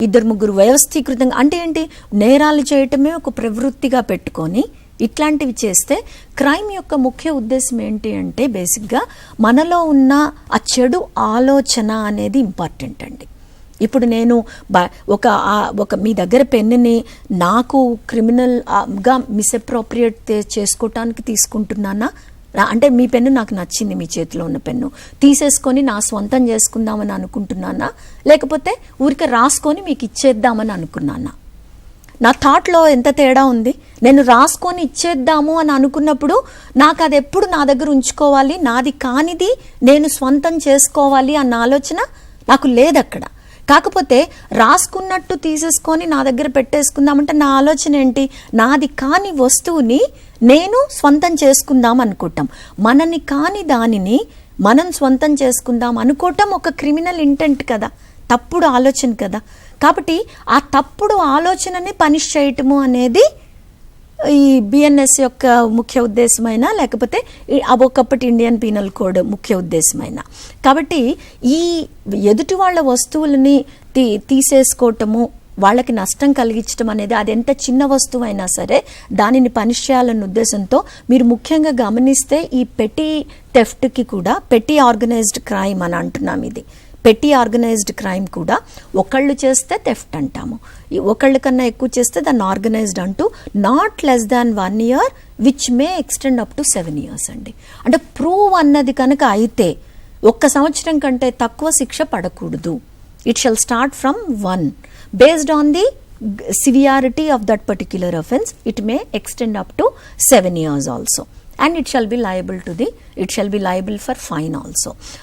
ఇద్దరు ముగ్గురు వ్యవస్థీకృతంగా అంటే ఏంటి, నేరాలు చేయటమే ఒక ప్రవృత్తిగా పెట్టుకొని ఇట్లాంటివి చేస్తే క్రైమ్ యొక్క ముఖ్య ఉద్దేశం ఏంటి అంటే బేసిక్గా మనలో ఉన్న ఆ చెడు ఆలోచన అనేది ఇంపార్టెంట్ అండి. ఇప్పుడు నేను ఒక మీ దగ్గర పెన్నుని నాకు క్రిమినల్గా మిస్అప్రోప్రియేట్ చేసుకోవటానికి తీసుకుంటున్నానా, అంటే మీ పెన్ను నాకు నచ్చింది, మీ చేతిలో ఉన్న పెన్ను తీసేసుకొని నా స్వంతం చేసుకుందామని అనుకుంటున్నానా, లేకపోతే ఊరికే రాసుకొని మీకు ఇచ్చేద్దామని అనుకున్నానా? నా థాట్లో ఎంత తేడా ఉంది. నేను రాసుకొని ఇచ్చేద్దాము అని అనుకున్నప్పుడు నాకు అది ఎప్పుడు నా దగ్గర ఉంచుకోవాలి, నాది కానిది నేను స్వంతం చేసుకోవాలి అన్న ఆలోచన నాకు లేదు అక్కడ. కాకపోతే రాసుకున్నట్టు తీసేసుకొని నా దగ్గర పెట్టేసుకుందామంటే నా ఆలోచన ఏంటి, నాది కాని వస్తువుని నేను స్వంతం చేసుకుందాం అనుకోవటం. మనని కాని దానిని మనం స్వంతం చేసుకుందాం అనుకోవటం ఒక క్రిమినల్ ఇంటెంట్ కదా, తప్పుడు ఆలోచన కదా. కాబట్టి ఆ తప్పుడు ఆలోచనని పనిష్ చేయటము అనేది ఈ బిఎన్ఎస్ యొక్క ముఖ్య ఉద్దేశమైన, లేకపోతే ఒకప్పటి ఇండియన్ పీనల్ కోడ్ ముఖ్య ఉద్దేశమైన. కాబట్టి ఈ ఎదుటి వాళ్ళ వస్తువులని తీసేసుకోవటము, వాళ్ళకి నష్టం కలిగించడం అనేది అది ఎంత చిన్న వస్తువు అయినా సరే దానిని పనిష్ చేయాలన్న ఉద్దేశంతో మీరు ముఖ్యంగా గమనిస్తే ఈ పెట్టి థెఫ్ట్కి కూడా పెట్టి ఆర్గనైజ్డ్ క్రైమ్ అని అంటున్నాం. ఇది పెట్టి ఆర్గనైజ్డ్ క్రైమ్ కూడా ఒకళ్ళు చేస్తే థెఫ్ట్ అంటాము, ఒకళ్ళ కన్నా ఎక్కువ చేస్తే దాన్ని ఆర్గనైజ్డ్ అంటూ not less than 1 year which may extend up to 7 years అండి. అంటే ప్రూవ్ అన్నది కనుక అయితే 1 సంవత్సరం కంటే తక్కువ శిక్ష పడకూడదు. It shall start from 1. Based on the severity of that particular offence it may extend up to 7 years also. And it shall be liable for fine also.